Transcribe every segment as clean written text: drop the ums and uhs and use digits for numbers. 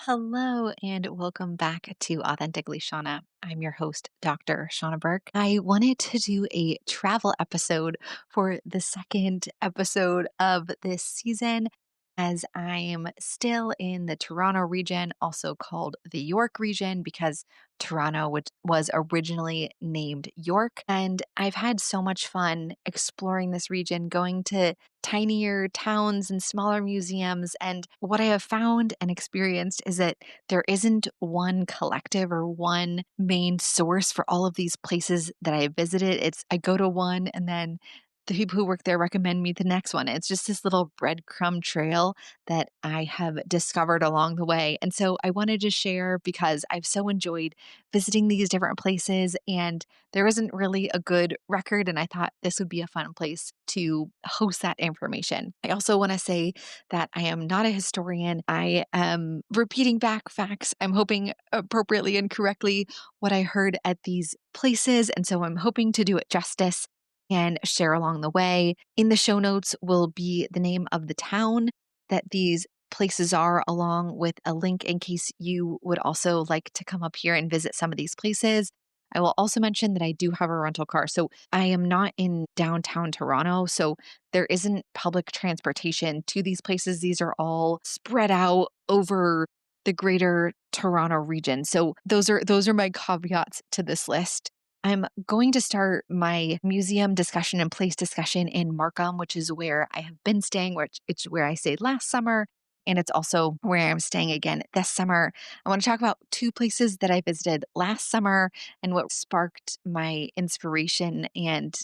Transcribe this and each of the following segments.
Hello and welcome back to Authentically Shauna. I'm your host, Dr. Shauna Burke. I wanted to do a travel episode for the second episode of this season as I'm still in the Toronto region, also called the York region because Toronto which was originally named York. And I've had so much fun exploring this region, going to tinier towns and smaller museums. And what I have found and experienced is that there isn't one collective or one main source for all of these places that I have visited. I go to one and then the people who work there recommend me the next one. It's just this little breadcrumb trail that I have discovered along the way. And so I wanted to share because I've so enjoyed visiting these different places and there isn't really a good record. And I thought this would be a fun place to host that information. I also want to say that I am not a historian. I am repeating back facts. I'm hoping appropriately and correctly what I heard at these places. And so I'm hoping to do it justice and share along the way. In the show notes will be the name of the town that these places are, along with a link in case you would also like to come up here and visit some of these places. I will also mention that I do have a rental car. So I am not in downtown Toronto. So there isn't public transportation to these places. These are all spread out over the greater Toronto region. So those are my caveats to this list. I'm going to start my museum discussion and place discussion in Markham, which is where I have been staying, which it's where I stayed last summer. And it's also where I'm staying again this summer. I want to talk about two places that I visited last summer and what sparked my inspiration and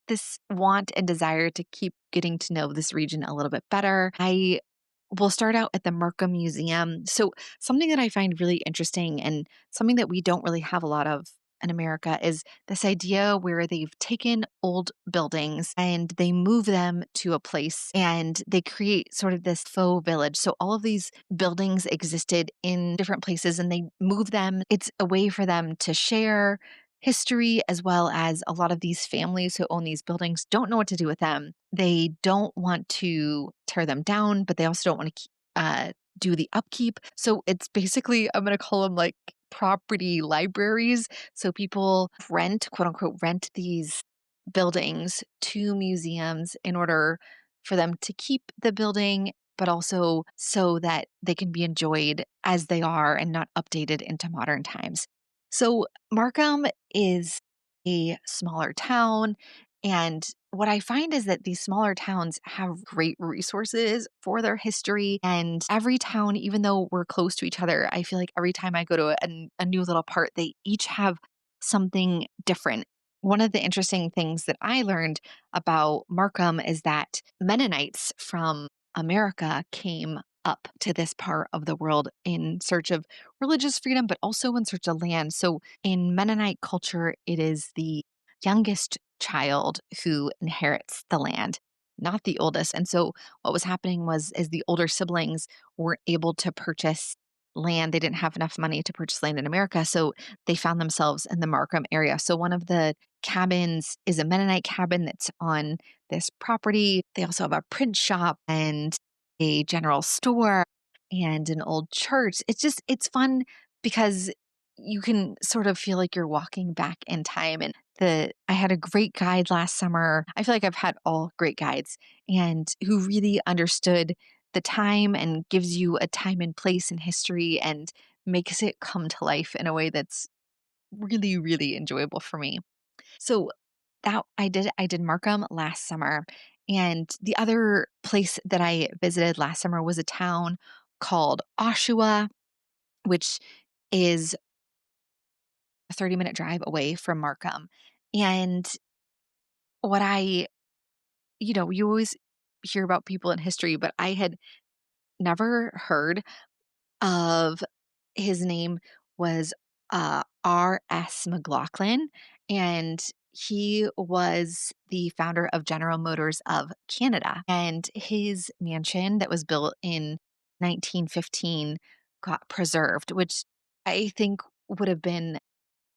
this want and desire to keep getting to know this region a little bit better. I will start out at the Markham Museum. So, something that I find really interesting and something that we don't really have a lot of in America is this idea where they've taken old buildings and they move them to a place and they create sort of this faux village. So, all of these buildings existed in different places and they move them. It's a way for them to share history, as well as a lot of these families who own these buildings don't know what to do with them. They don't want to tear them down, but they also don't want to do the upkeep. So it's basically, I'm going to call them like property libraries. So people rent, quote unquote, rent these buildings to museums in order for them to keep the building, but also so that they can be enjoyed as they are and not updated into modern times. So Markham is a smaller town. And what I find is that these smaller towns have great resources for their history. And every town, even though we're close to each other, I feel like every time I go to a new little part, they each have something different. One of the interesting things that I learned about Markham is that Mennonites from America came up to this part of the world in search of religious freedom, but also in search of land. So in Mennonite culture, it is the youngest child who inherits the land, not the oldest. And so what was happening was as the older siblings weren't able to purchase land, they didn't have enough money to purchase land in America. So they found themselves in the Markham area. So one of the cabins is a Mennonite cabin that's on this property. They also have a print shop and a general store and an old church. It's fun because you can sort of feel like you're walking back in time. And I had a great guide last summer. I feel like I've had all great guides and who really understood the time and gives you a time and place in history and makes it come to life in a way that's really, really enjoyable for me. So that I did Markham last summer. And the other place that I visited last summer was a town called Oshawa, which is a 30-minute drive away from Markham. And what you always hear about people in history, but I had never heard of his name was R.S. McLaughlin, and he was the founder of General Motors of Canada. And his mansion that was built in 1915 got preserved, which I think would have been,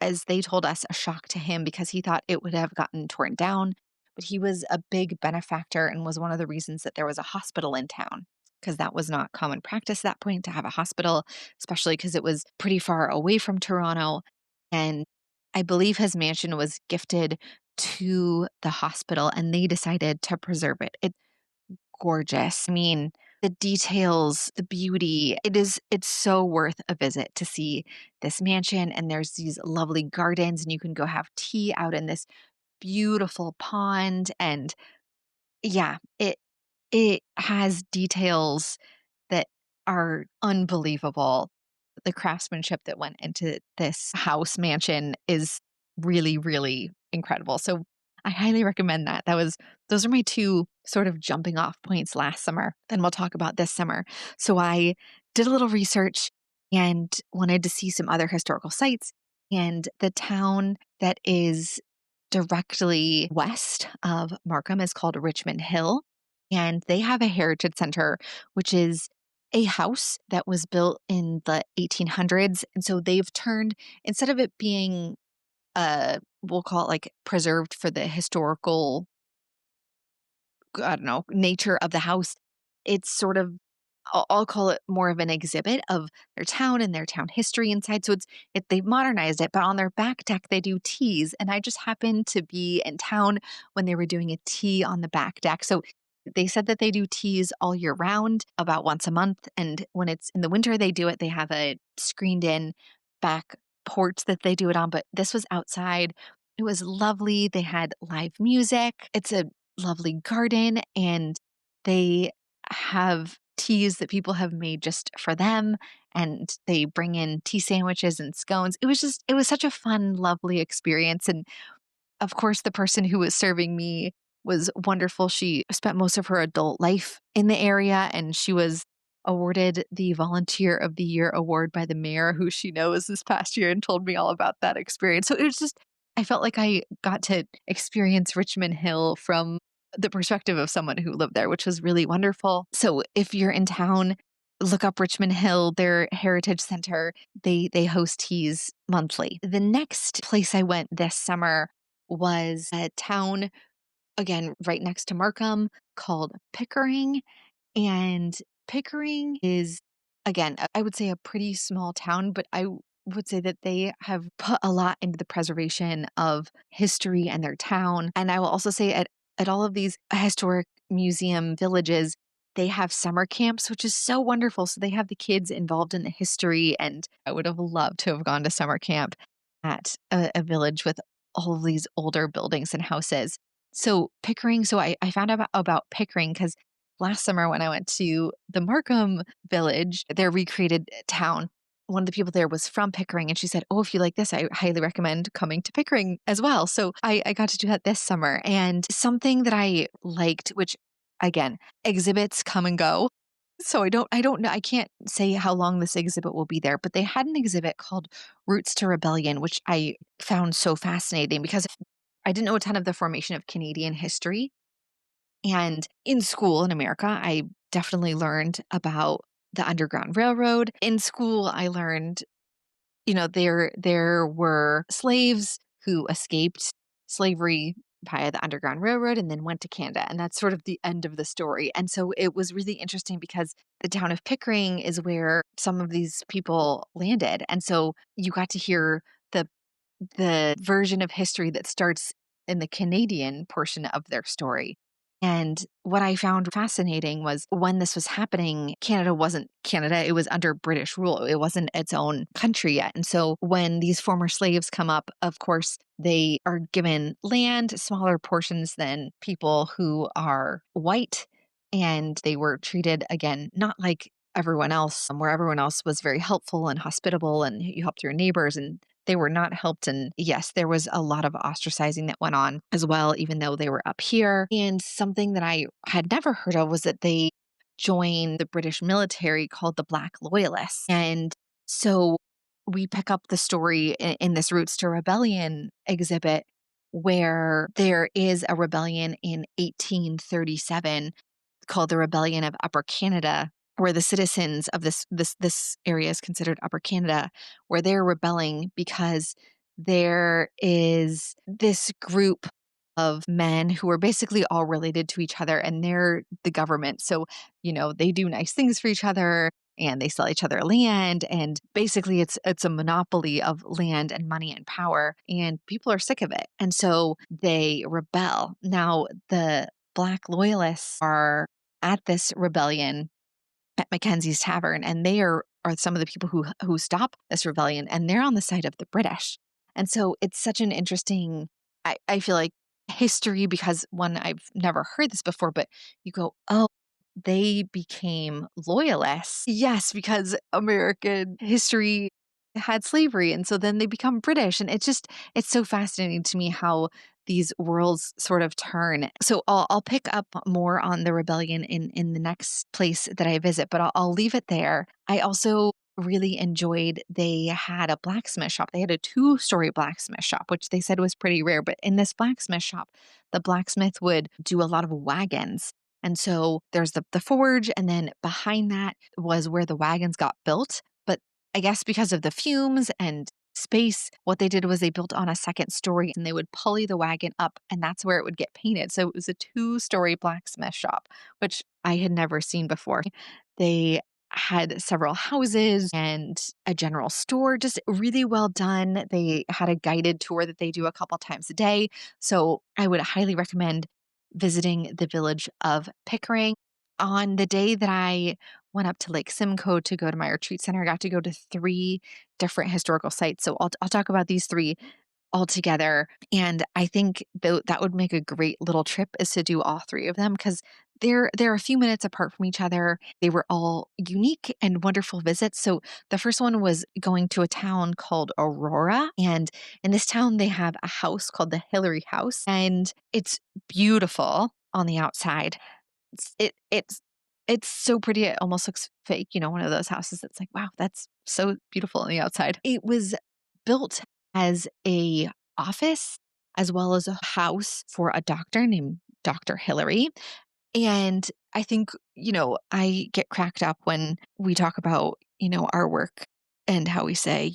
as they told us, a shock to him because he thought it would have gotten torn down. But he was a big benefactor and was one of the reasons that there was a hospital in town. because that was not common practice at that point to have a hospital, especially because it was pretty far away from Toronto. And I believe his mansion was gifted to the hospital and they decided to preserve it. It's gorgeous. I mean, the details, the beauty, it's so worth a visit to see this mansion. And there's these lovely gardens, and you can go have tea out in this beautiful pond. And yeah, it has details that are unbelievable. The craftsmanship that went into this house mansion is really, really incredible. So I highly recommend that. Those are my two sort of jumping off points last summer. Then we'll talk about this summer. So I did a little research and wanted to see some other historical sites. And the town that is directly west of Markham is called Richmond Hill. And they have a heritage center, which is a house that was built in the 1800s. And so they've turned, instead of it being, we'll call it like preserved for the historical, I don't know, nature of the house, it's sort of, I'll call it more of an exhibit of their town and their town history inside. So they've modernized it, but on their back deck, they do teas. And I just happened to be in town when they were doing a tea on the back deck. So they said that they do teas all year round, about once a month. And when it's in the winter, they do it. They have a screened in back porch that they do it on. But this was outside. It was lovely. They had live music. It's a lovely garden, and they have teas that people have made just for them. And they bring in tea sandwiches and scones. It was such a fun, lovely experience. And of course, the person who was serving me was wonderful. She spent most of her adult life in the area, and she was awarded the Volunteer of the Year award by the mayor, who she knows this past year, and told me all about that experience. So it was just, I felt like I got to experience Richmond Hill from the perspective of someone who lived there, which was really wonderful. So if you're in town, look up Richmond Hill, their heritage center. They host teas monthly. The next place I went this summer was a town, again, right next to Markham, called Pickering. And Pickering is, again, I would say a pretty small town, but I would say that they have put a lot into the preservation of history and their town. And I will also say at all of these historic museum villages, they have summer camps, which is so wonderful. So they have the kids involved in the history. And I would have loved to have gone to summer camp at a village with all of these older buildings and houses. So Pickering, so I found out about Pickering because last summer when I went to the Markham village, their recreated town, one of the people there was from Pickering, and she said, "Oh, if you like this, I highly recommend coming to Pickering as well." So I got to do that this summer. And something that I liked, which again, exhibits come and go. So I don't know, I can't say how long this exhibit will be there, but they had an exhibit called Roots to Rebellion, which I found so fascinating because I didn't know a ton of the formation of Canadian history. And in school in America, I definitely learned about the Underground Railroad. In school, I learned, there were slaves who escaped slavery via the Underground Railroad and then went to Canada. And that's sort of the end of the story. And so it was really interesting because the town of Pickering is where some of these people landed. And so you got to hear the version of history that starts in the Canadian portion of their story. And what I found fascinating was when this was happening, Canada wasn't Canada. It was under British rule. It wasn't its own country yet. And so when these former slaves come up, of course, they are given land, smaller portions than people who are white. And they were treated, again, not like everyone else, where everyone else was very helpful and hospitable and you helped your neighbors. And they were not helped. And yes, there was a lot of ostracizing that went on as well, even though they were up here. And something that I had never heard of was that they joined the British military called the Black Loyalists. And so we pick up the story in this Roots to Rebellion exhibit where there is a rebellion in 1837 called the Rebellion of Upper Canada, where the citizens of this area is considered Upper Canada, where they're rebelling because there is this group of men who are basically all related to each other, and they're the government. So, they do nice things for each other and they sell each other land, and basically it's a monopoly of land and money and power, and people are sick of it. And so they rebel. Now, the Black loyalists are at this rebellion at Mackenzie's Tavern, and they are some of the people who stop this rebellion, and they're on the side of the British. And so it's such an interesting, I feel like, history, because one, I've never heard this before, but you go, oh, they became loyalists. Yes, because American history had slavery, and so then they become British, and it's so fascinating to me how these worlds sort of turn. So I'll pick up more on the rebellion in the next place that I visit, but I'll leave it there. I also really enjoyed, they had a blacksmith shop. They had a two-story blacksmith shop, which they said was pretty rare. But in this blacksmith shop, the blacksmith would do a lot of wagons. And so there's the forge, and then behind that was where the wagons got built. But I guess because of the fumes and space, what they did was they built on a second story, and they would pulley the wagon up, and that's where it would get painted. So it was a two-story blacksmith shop, which I had never seen before. They had several houses and a general store, just really well done. They had a guided tour that they do a couple times a day. So I would highly recommend visiting the village of Pickering. On the day that I went up to Lake Simcoe to go to my retreat center, I got to go to three different historical sites. So I'll talk about these three all together. And I think that would make a great little trip, is to do all three of them, because they're a few minutes apart from each other. They were all unique and wonderful visits. So the first one was going to a town called Aurora. And in this town, they have a house called the Hillary House, and it's beautiful on the outside. It's so pretty, it almost looks fake, one of those houses that's like, wow, that's so beautiful on the outside. It was built as a office as well as a house for a doctor named Dr. Hillary. And I think, I get cracked up when we talk about, our work, and how we say,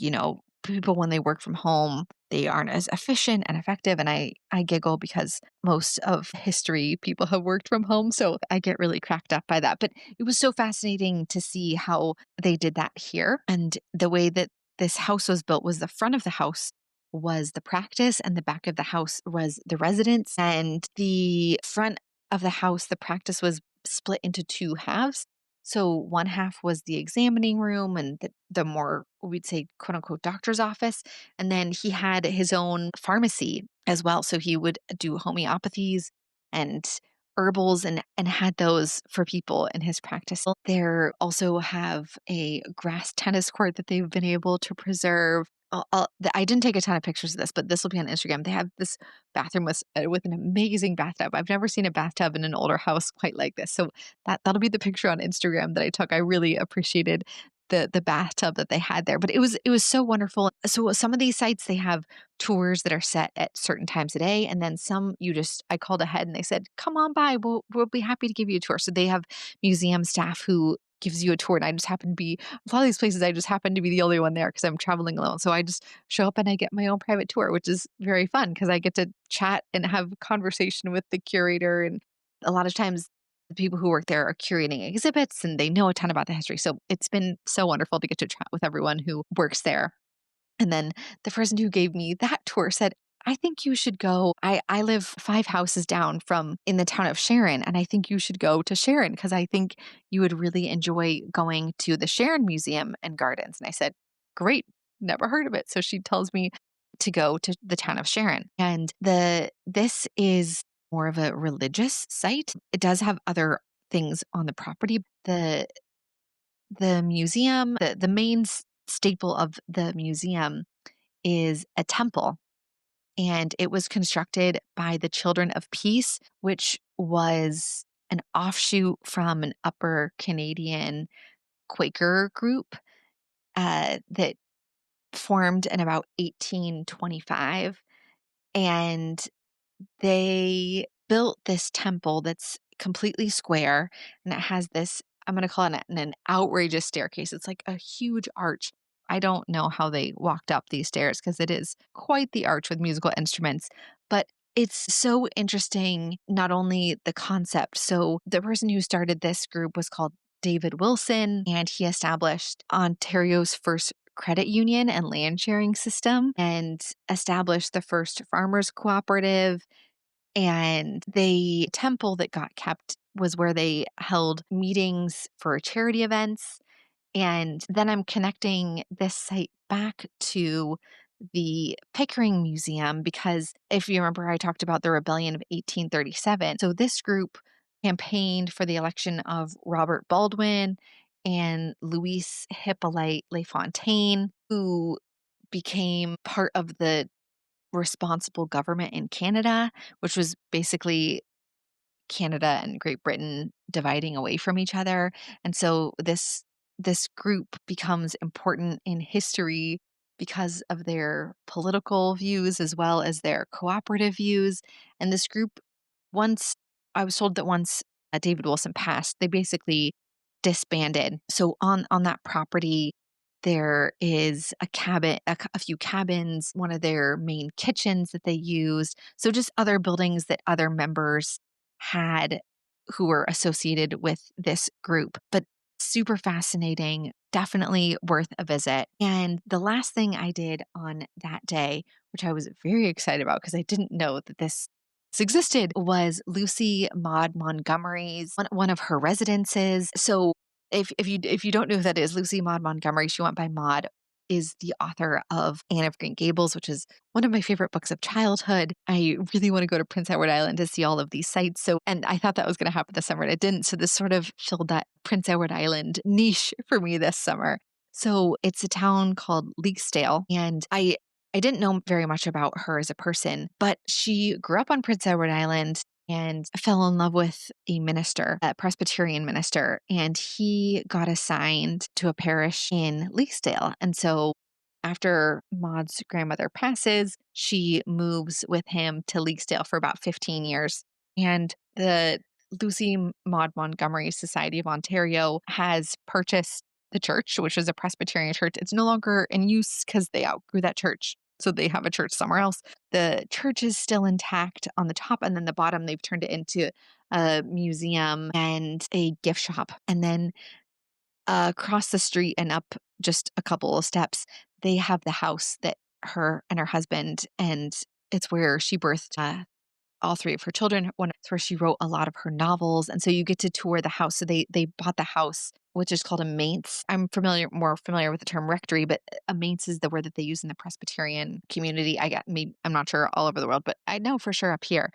people, when they work from home, they aren't as efficient and effective. And I giggle because most of history people have worked from home. So I get really cracked up by that. But it was so fascinating to see how they did that here. And the way that this house was built was, the front of the house was the practice, and the back of the house was the residence. And the front of the house, the practice was split into two halves. So one half was the examining room and the more, we'd say, quote unquote, doctor's office. And then he had his own pharmacy as well. So he would do homeopathies and herbals, and had those for people in his practice. There also have a grass tennis court that they've been able to preserve. I didn't take a ton of pictures of this, but this will be on Instagram. They have this bathroom with an amazing bathtub. I've never seen a bathtub in an older house quite like this. So that'll be the picture on Instagram that I took. I really appreciated the bathtub that they had there. But it was so wonderful. So some of these sites, they have tours that are set at certain times a day, and then some, I called ahead and they said, come on by, we'll be happy to give you a tour. So they have museum staff who gives you a tour, and I just happen to be, a lot of these places, I just happen to be the only one there because I'm traveling alone. So I just show up and I get my own private tour, which is very fun because I get to chat and have conversation with the curator. And a lot of times the people who work there are curating exhibits, and they know a ton about the history. So it's been so wonderful to get to chat with everyone who works there. And then the person who gave me that tour said, I think you should go. I live 5 houses down from in the town of Sharon, and I think you should go to Sharon because I think you would really enjoy going to the Sharon Museum and Gardens. And I said, great, never heard of it. So she tells me to go to the town of Sharon. And this is more of a religious site. It does have other things on the property. The museum, the main staple of the museum is a temple, and it was constructed by the Children of Peace, which was an offshoot from an Upper Canadian Quaker group that formed in about 1825. And they built this temple that's completely square, and it has this, I'm going to call it an outrageous staircase. It's like a huge arch. I don't know how they walked up these stairs because it is quite the arch with musical instruments, but It's so interesting, not only the concept. So, the person who started this group was called David Wilson, and he established Ontario's first credit union and land sharing system and established the first farmers cooperative. And the temple that got kept was where they held meetings for charity events. And then I'm connecting this site back to the Pickering Museum because if you remember, I talked about the rebellion of 1837. So this group campaigned for the election of Robert Baldwin and Louis Hippolyte LaFontaine, who became part of the responsible government in Canada, which was basically Canada and Great Britain dividing away from each other. And so this group becomes important in history because of their political views as well as their cooperative views. And this group, once I was told that once David Wilson passed, they basically disbanded. So on that property, there is a cabin, a few cabins, one of their main kitchens that they used. So just other buildings that other members had who were associated with this group. But super fascinating, definitely worth a visit. And the last thing I did on that day, which I was very excited about because I didn't know that this existed, was Lucy Maud Montgomery's one of her residences. So if you don't know who that is, Lucy Maud Montgomery, she went by Maud, is the author of Anne of Green Gables, which is one of my favorite books of childhood. I really want to go to Prince Edward Island to see all of these sites. So, and I thought that was going to happen this summer, and it didn't. So this sort of filled that Prince Edward Island niche for me this summer. So it's a town called Leaksdale, and I didn't know very much about her as a person, but she grew up on Prince Edward Island and fell in love with a minister, a Presbyterian minister, and he got assigned to a parish in Leaksdale. And so after Maud's grandmother passes, she moves with him to Leaksdale for about 15 years. And the Lucy Maud Montgomery Society of Ontario has purchased the church, which is a Presbyterian church. It's no longer in use because they outgrew that church. So they have a church somewhere else. The church is still intact on the top, and then the bottom, they've turned it into a museum and a gift shop. And then across the street and up just a couple of steps, they have the house that her and her husband, and it's where she birthed all three of her children. It's where she wrote a lot of her novels, and so you get to tour the house. So they bought the house, which is called a manse. I'm more familiar with the term rectory, but a manse is the word that they use in the Presbyterian community. I'm not sure all over the world, but I know for sure up here.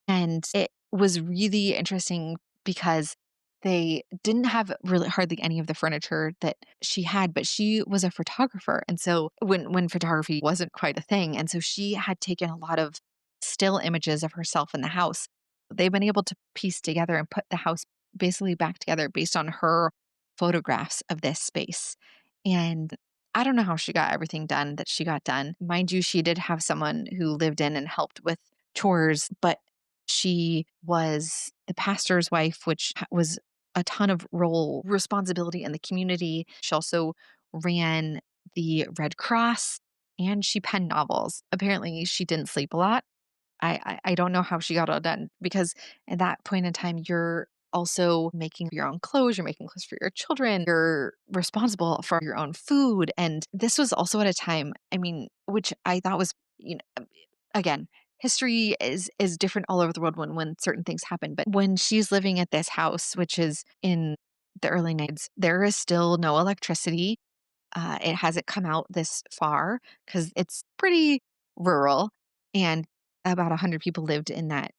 And it was really interesting because they didn't have really hardly any of the furniture that she had, but she was a photographer. And so when photography wasn't quite a thing, and so she had taken a lot of still images of herself in the house. They've been able to piece together and put the house basically back together based on her photographs of this space. And I don't know how she got everything done that she got done. Mind you, she did have someone who lived in and helped with chores, but she was the pastor's wife, which was a ton of role responsibility in the community. She also ran the Red Cross and she penned novels. Apparently, she didn't sleep a lot. I don't know how she got all done because at that point in time, you're also making your own clothes, you're making clothes for your children, you're responsible for your own food. And this was also at a time, I mean, which I thought was, again, history is different all over the world when certain things happen. But when she's living at this house, which is in the early 90s, there is still no electricity. It hasn't come out this far because it's pretty rural, and about 100 people lived in that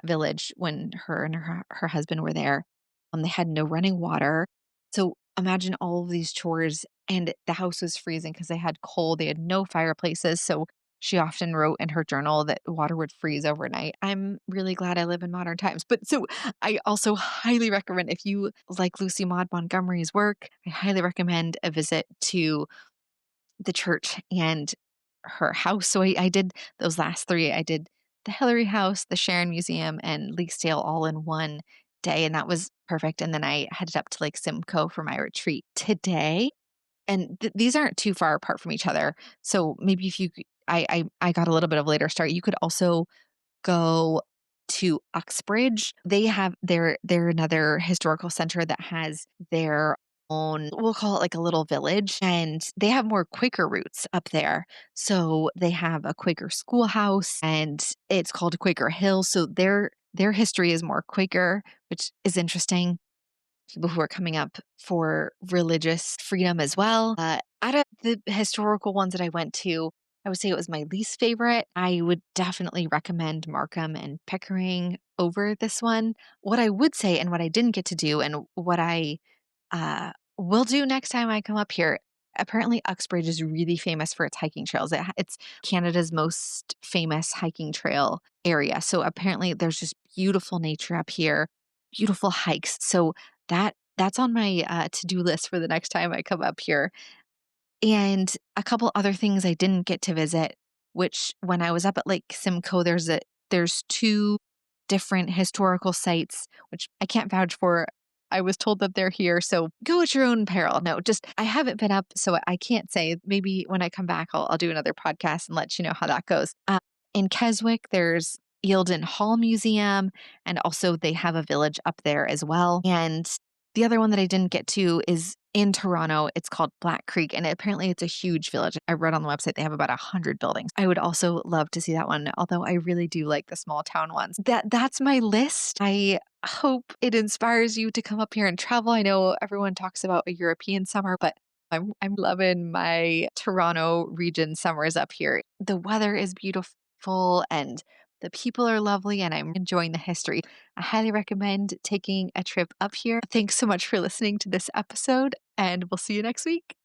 village when her and her husband were there. They had no running water. So imagine all of these chores, and the house was freezing because they had coal. They had no fireplaces. So she often wrote in her journal that water would freeze overnight. I'm really glad I live in modern times. But so I also highly recommend if you like Lucy Maud Montgomery's work, I highly recommend a visit to the church and her house. So I did those last three. I did the Hillary House, the Sharon Museum, and Leaksdale all in one day, and that was perfect. And then I headed up to Lake Simcoe for my retreat today. And these aren't too far apart from each other. So maybe if you, I got a little bit of a later start. You could also go to Uxbridge. They're another historical center that has their own, we'll call it like a little village, and they have more Quaker roots up there. So they have a Quaker schoolhouse and it's called Quaker Hill. So their history is more Quaker, which is interesting. People who are coming up for religious freedom as well. Out of the historical ones that I went to, I would say it was my least favorite. I would definitely recommend Markham and Pickering over this one. What I would say, and what I didn't get to do, and what I will do next time I come up here. Apparently, Uxbridge is really famous for its hiking trails. It's Canada's most famous hiking trail area. So apparently, there's just beautiful nature up here, beautiful hikes. So that's on my to-do list for the next time I come up here. And a couple other things I didn't get to visit, which when I was up at Lake Simcoe, there's two different historical sites, which I can't vouch for. I was told that they're here, so go at your own peril. No, just I haven't been up, so I can't say. Maybe when I come back, I'll do another podcast and let you know how that goes. In Keswick, there's Eildon Hall Museum, and also they have a village up there as well. And the other one that I didn't get to is in Toronto. It's called Black Creek, and apparently it's a huge village. I read on the website they have about 100 buildings. I would also love to see that one, although I really do like the small town ones. That's my list. I hope it inspires you to come up here and travel. I know everyone talks about a European summer, but I'm loving my Toronto region summers up here. The weather is beautiful and the people are lovely, and I'm enjoying the history. I highly recommend taking a trip up here. Thanks so much for listening to this episode, and we'll see you next week.